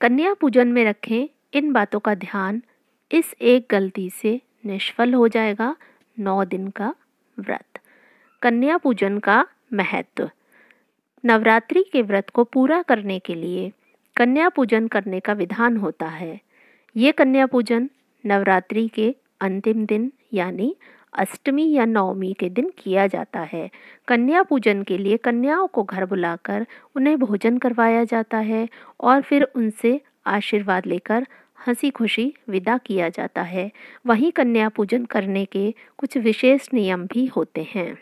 कन्या पूजन में रखें इन बातों का ध्यान, इस एक गलती से निष्फल हो जाएगा 9 दिन का व्रत। कन्या पूजन का महत्व। नवरात्रि के व्रत को पूरा करने के लिए कन्या पूजन करने का विधान होता है। ये कन्या पूजन नवरात्रि के अंतिम दिन यानी अष्टमी या नवमी के दिन किया जाता है। कन्या पूजन के लिए कन्याओं को घर बुलाकर उन्हें भोजन करवाया जाता है और फिर उनसे आशीर्वाद लेकर हंसी खुशी विदा किया जाता है। वहीं कन्या पूजन करने के कुछ विशेष नियम भी होते हैं,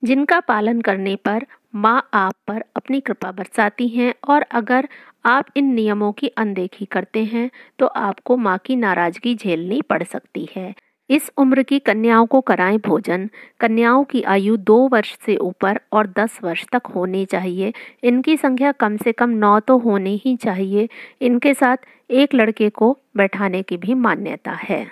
जिनका पालन करने पर माँ आप पर अपनी कृपा बरसाती हैं, और अगर आप इन नियमों की अनदेखी करते हैं तो आपको माँ की नाराजगी झेलनी पड़ सकती है। इस उम्र की कन्याओं को कराएं भोजन। कन्याओं की आयु 2 वर्ष से ऊपर और 10 वर्ष तक होनी चाहिए। इनकी संख्या कम से कम 9 तो होनी ही चाहिए। इनके साथ एक लड़के को बैठाने की भी मान्यता है।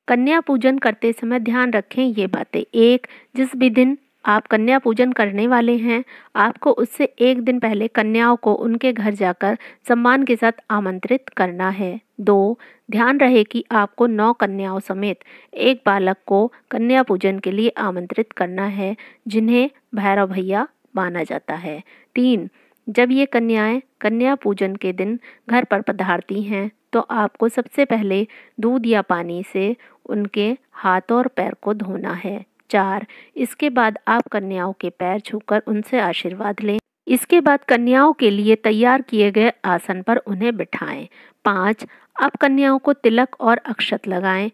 कन्या पूजन करते समय ध्यान रखें ये बातें। 1. जिस भी दिन आप कन्या पूजन करने वाले हैं, आपको उससे एक दिन पहले कन्याओं को उनके घर जाकर सम्मान के साथ आमंत्रित करना है। 2. ध्यान रहे कि आपको 9 कन्याओं समेत एक बालक को कन्या पूजन के लिए आमंत्रित करना है, जिन्हें भैरव भैया माना जाता है। 3. जब ये कन्याएं कन्या पूजन के दिन घर पर पधारती हैं तो आपको सबसे पहले दूध या पानी से उनके हाथ और पैर को धोना है। 4. इसके बाद आप कन्याओं के पैर छूकर उनसे आशीर्वाद लें। इसके बाद कन्याओं के लिए तैयार किए गए आसन पर उन्हें बिठाएं। 5. अब कन्याओं को तिलक और अक्षत लगाएं,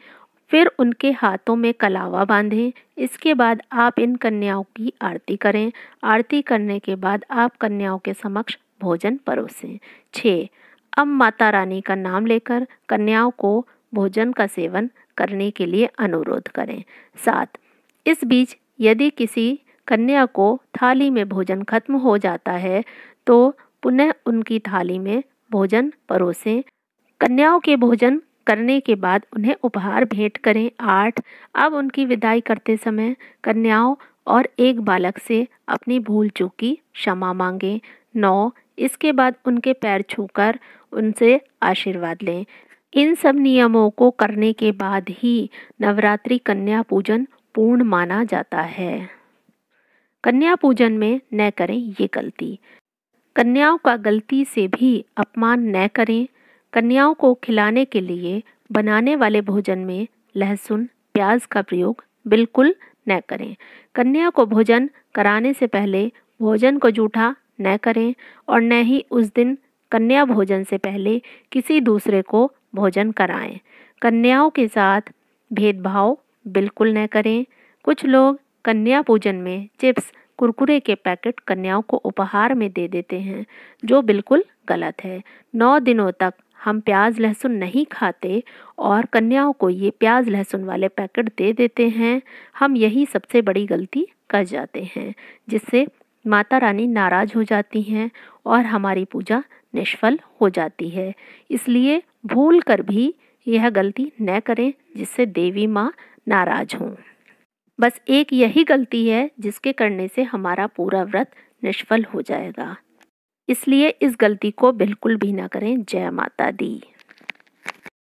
फिर उनके हाथों में कलावा बांधें। इसके बाद आप इन कन्याओं की आरती करें। आरती करने के बाद आप कन्याओं के समक्ष भोजन परोसें। 6. अब माता रानी का नाम लेकर कन्याओं को भोजन का सेवन करने के लिए अनुरोध करें। 7. इस बीच यदि किसी कन्या को थाली में भोजन खत्म हो जाता है तो पुनः उनकी थाली में भोजन परोसें। कन्याओं के भोजन करने के बाद उन्हें उपहार भेंट करें। 8. अब उनकी विदाई करते समय कन्याओं और एक बालक से अपनी भूल चूक की क्षमा मांगें। 9. इसके बाद उनके पैर छूकर उनसे आशीर्वाद लें। इन सब नियमों को करने के बाद ही नवरात्रि कन्या पूजन पूर्ण माना जाता है। कन्या पूजन में न करें ये गलती। कन्याओं का गलती से भी अपमान न करें। कन्याओं को खिलाने के लिए बनाने वाले भोजन में लहसुन, प्याज का प्रयोग बिल्कुल न करें। कन्या को भोजन कराने से पहले भोजन को जूठा न करें और न ही उस दिन कन्या भोजन से पहले किसी दूसरे को भोजन कराएं। कन्याओं के साथ भेदभाव बिल्कुल न करें। कुछ लोग कन्या पूजन में चिप्स, कुरकुरे के पैकेट कन्याओं को उपहार में दे देते हैं, जो बिल्कुल गलत है। 9 दिनों तक हम प्याज लहसुन नहीं खाते और कन्याओं को ये प्याज लहसुन वाले पैकेट दे देते हैं। हम यही सबसे बड़ी गलती कर जाते हैं, जिससे माता रानी नाराज हो जाती हैं और हमारी पूजा निष्फल हो जाती है। इसलिए भूल कर भी यह गलती न करें जिससे देवी माँ नाराज हों। बस एक यही गलती है जिसके करने से हमारा पूरा व्रत निष्फल हो जाएगा। इसलिए इस गलती को बिल्कुल भी ना करें। जय माता दी।